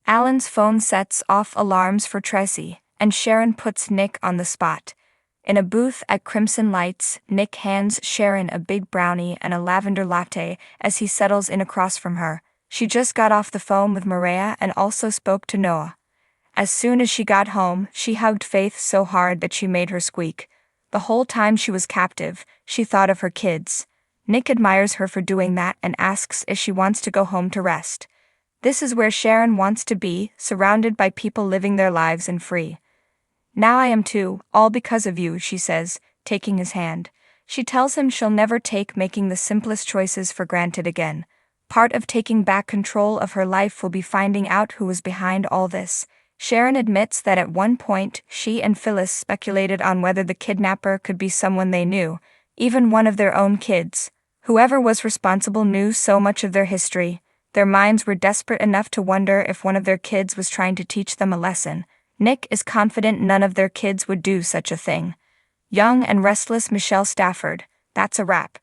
Alan's phone sets off alarms for Traci, and Sharon puts Nick on the spot. In a booth at Crimson Lights, Nick hands Sharon a big brownie and a lavender latte as he settles in across from her. She just got off the phone with Maria and also spoke to Noah. As soon as she got home, she hugged Faith so hard that she made her squeak. The whole time she was captive, she thought of her kids. Nick admires her for doing that and asks if she wants to go home to rest. This is where Sharon wants to be, surrounded by people living their lives and free. Now I am too, all because of you, she says, taking his hand. She tells him she'll never take making the simplest choices for granted again. Part of taking back control of her life will be finding out who was behind all this. Sharon admits that at one point, she and Phyllis speculated on whether the kidnapper could be someone they knew, even one of their own kids. Whoever was responsible knew so much of their history. Their minds were desperate enough to wonder if one of their kids was trying to teach them a lesson. Nick is confident none of their kids would do such a thing. Young and restless Michelle Stafford, that's a wrap.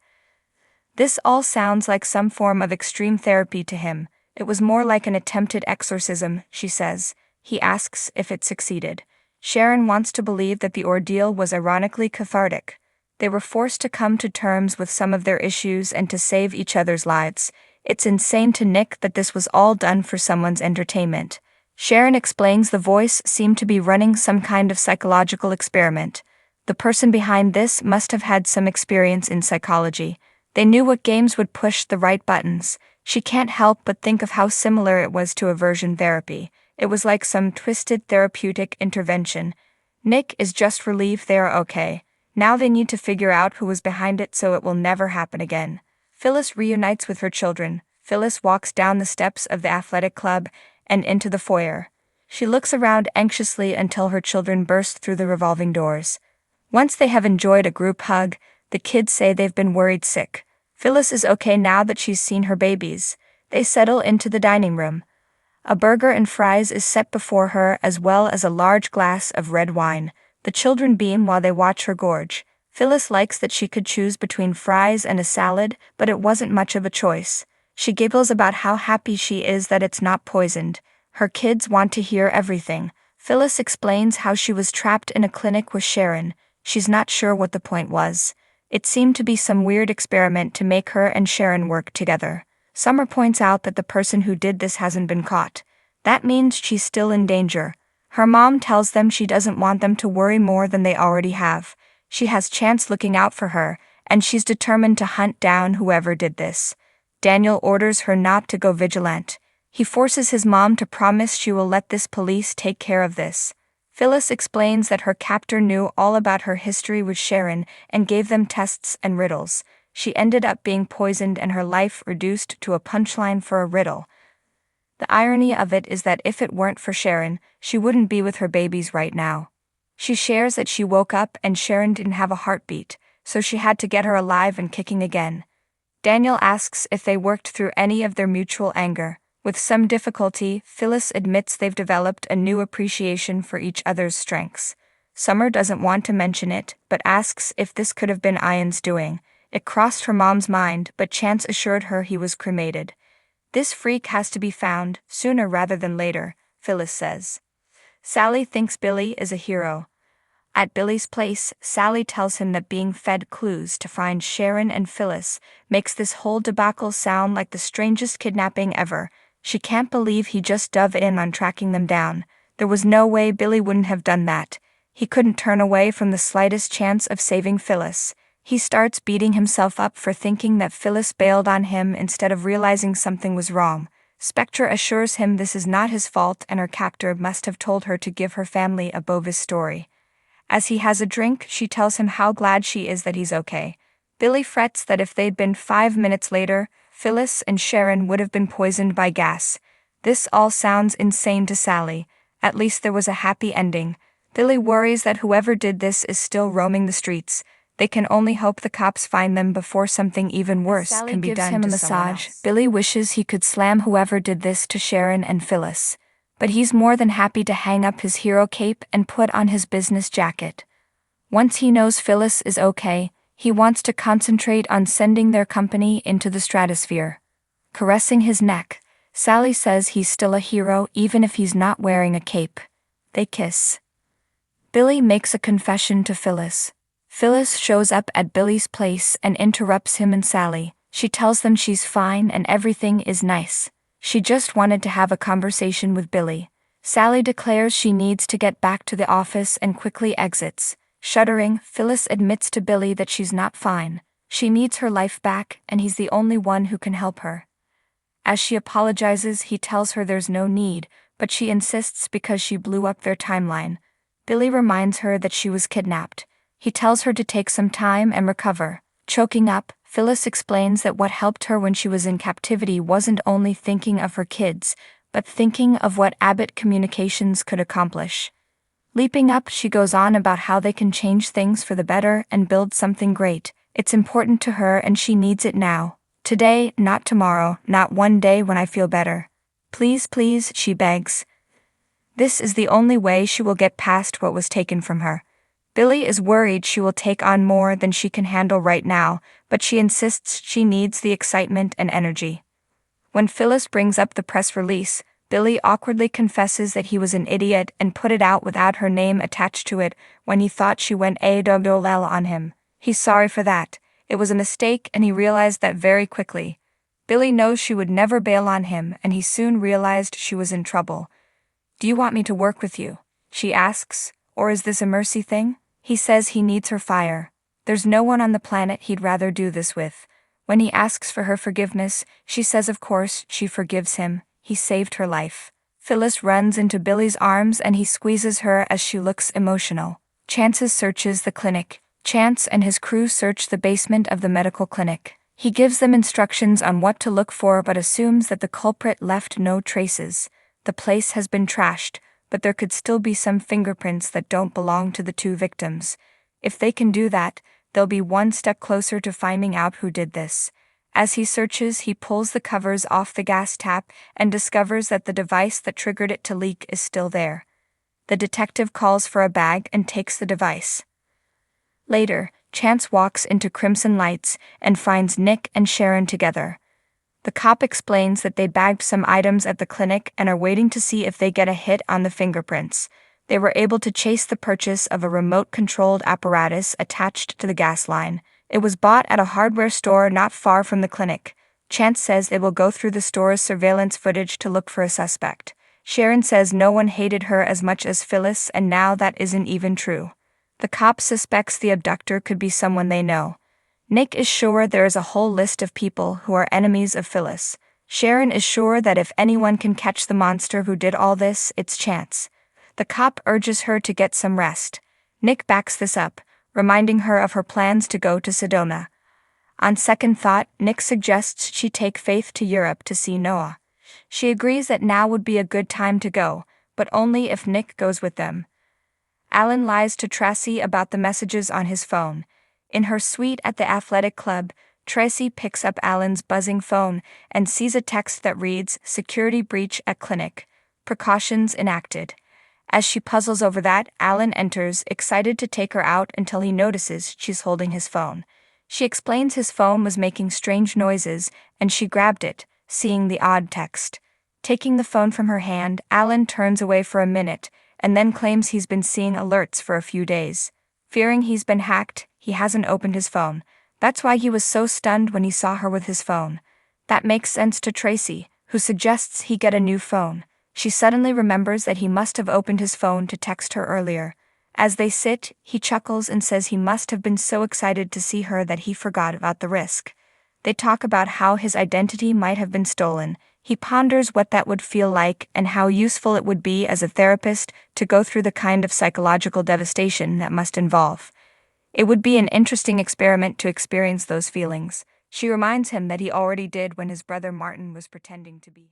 This all sounds like some form of extreme therapy to him. It was more like an attempted exorcism, she says. He asks if it succeeded. Sharon wants to believe that the ordeal was ironically cathartic. They were forced to come to terms with some of their issues and to save each other's lives. It's insane to Nick that this was all done for someone's entertainment. Sharon explains the voice seemed to be running some kind of psychological experiment. The person behind this must have had some experience in psychology. They knew what games would push the right buttons. She can't help but think of how similar it was to aversion therapy. It was like some twisted therapeutic intervention. Nick is just relieved they are okay. Now they need to figure out who was behind it so it will never happen again. Phyllis reunites with her children. Phyllis walks down the steps of the athletic club and into the foyer. She looks around anxiously until her children burst through the revolving doors. Once they have enjoyed a group hug, the kids say they've been worried sick. Phyllis is okay now that she's seen her babies. They settle into the dining room. A burger and fries is set before her as well as a large glass of red wine. The children beam while they watch her gorge. Phyllis likes that she could choose between fries and a salad, but it wasn't much of a choice. She giggles about how happy she is that it's not poisoned. Her kids want to hear everything. Phyllis explains how she was trapped in a clinic with Sharon. She's not sure what the point was. It seemed to be some weird experiment to make her and Sharon work together. Summer points out that the person who did this hasn't been caught. That means she's still in danger. Her mom tells them she doesn't want them to worry more than they already have. She has Chance looking out for her, and she's determined to hunt down whoever did this. Daniel orders her not to go vigilant. He forces his mom to promise she will let this police take care of this. Phyllis explains that her captor knew all about her history with Sharon and gave them tests and riddles. She ended up being poisoned and her life reduced to a punchline for a riddle. The irony of it is that if it weren't for Sharon, she wouldn't be with her babies right now. She shares that she woke up and Sharon didn't have a heartbeat, so she had to get her alive and kicking again. Daniel asks if they worked through any of their mutual anger. With some difficulty, Phyllis admits they've developed a new appreciation for each other's strengths. Summer doesn't want to mention it, but asks if this could have been Ian's doing. It crossed her mom's mind, but Chance assured her he was cremated. This freak has to be found, sooner rather than later, Phyllis says. Sally thinks Billy is a hero. At Billy's place, Sally tells him that being fed clues to find Sharon and Phyllis makes this whole debacle sound like the strangest kidnapping ever. She can't believe he just dove in on tracking them down. There was no way Billy wouldn't have done that. He couldn't turn away from the slightest chance of saving Phyllis. He starts beating himself up for thinking that Phyllis bailed on him instead of realizing something was wrong. Spectre assures him this is not his fault and her captor must have told her to give her family a bogus story. As he has a drink, she tells him how glad she is that he's okay. Billy frets that if they'd been 5 minutes later, Phyllis and Sharon would have been poisoned by gas. This all sounds insane to Sally. At least there was a happy ending. Billy worries that whoever did this is still roaming the streets. They can only hope the cops find them before something even worse can be done to someone else. Sally gives him a massage. Billy wishes he could slam whoever did this to Sharon and Phyllis. But he's more than happy to hang up his hero cape and put on his business jacket. Once he knows Phyllis is okay, he wants to concentrate on sending their company into the stratosphere. Caressing his neck, Sally says he's still a hero even if he's not wearing a cape. They kiss. Billy makes a confession to Phyllis. Phyllis shows up at Billy's place and interrupts him and Sally. She tells them she's fine and everything is nice. She just wanted to have a conversation with Billy. Sally declares she needs to get back to the office and quickly exits. Shuddering, Phyllis admits to Billy that she's not fine. She needs her life back and he's the only one who can help her. As she apologizes, he tells her there's no need, but she insists because she blew up their timeline. Billy reminds her that she was kidnapped. He tells her to take some time and recover. Choking up, Phyllis explains that what helped her when she was in captivity wasn't only thinking of her kids, but thinking of what Abbott Communications could accomplish. Leaping up, she goes on about how they can change things for the better and build something great. It's important to her and she needs it now. Today, not tomorrow, not one day when I feel better. Please, please, she begs. This is the only way she will get past what was taken from her. Billy is worried she will take on more than she can handle right now, but she insists she needs the excitement and energy. When Phyllis brings up the press release, Billy awkwardly confesses that he was an idiot and put it out without her name attached to it when he thought she went AWOL on him. He's sorry for that. It was a mistake and he realized that very quickly. Billy knows she would never bail on him and he soon realized she was in trouble. Do you want me to work with you? She asks, or is this a mercy thing? He says he needs her fire. There's no one on the planet he'd rather do this with. When he asks for her forgiveness, she says of course she forgives him. He saved her life. Phyllis runs into Billy's arms and he squeezes her as she looks emotional. Chance searches the clinic. Chance and his crew search the basement of the medical clinic. He gives them instructions on what to look for but assumes that the culprit left no traces. The place has been trashed, but there could still be some fingerprints that don't belong to the two victims. If they can do that, they'll be one step closer to finding out who did this. As he searches, he pulls the covers off the gas tap and discovers that the device that triggered it to leak is still there. The detective calls for a bag and takes the device. Later, Chance walks into Crimson Lights and finds Nick and Sharon together. The cop explains that they bagged some items at the clinic and are waiting to see if they get a hit on the fingerprints. They were able to chase the purchase of a remote-controlled apparatus attached to the gas line. It was bought at a hardware store not far from the clinic. Chance says it will go through the store's surveillance footage to look for a suspect. Sharon says no one hated her as much as Phyllis and now that isn't even true. The cop suspects the abductor could be someone they know. Nick is sure there is a whole list of people who are enemies of Phyllis. Sharon is sure that if anyone can catch the monster who did all this, it's Chance. The cop urges her to get some rest. Nick backs this up, reminding her of her plans to go to Sedona. On second thought, Nick suggests she take Faith to Europe to see Noah. She agrees that now would be a good time to go, but only if Nick goes with them. Alan lies to Traci about the messages on his phone. In her suite at the athletic club, Traci picks up Alan's buzzing phone and sees a text that reads, "Security breach at clinic. Precautions enacted." As she puzzles over that, Alan enters, excited to take her out until he notices she's holding his phone. She explains his phone was making strange noises, and she grabbed it, seeing the odd text. Taking the phone from her hand, Alan turns away for a minute, and then claims he's been seeing alerts for a few days. Fearing he's been hacked, he hasn't opened his phone. That's why he was so stunned when he saw her with his phone. That makes sense to Traci, who suggests he get a new phone. She suddenly remembers that he must have opened his phone to text her earlier. As they sit, he chuckles and says he must have been so excited to see her that he forgot about the risk. They talk about how his identity might have been stolen. He ponders what that would feel like and how useful it would be as a therapist to go through the kind of psychological devastation that must involve. It would be an interesting experiment to experience those feelings. She reminds him that he already did when his brother Martin was pretending to be.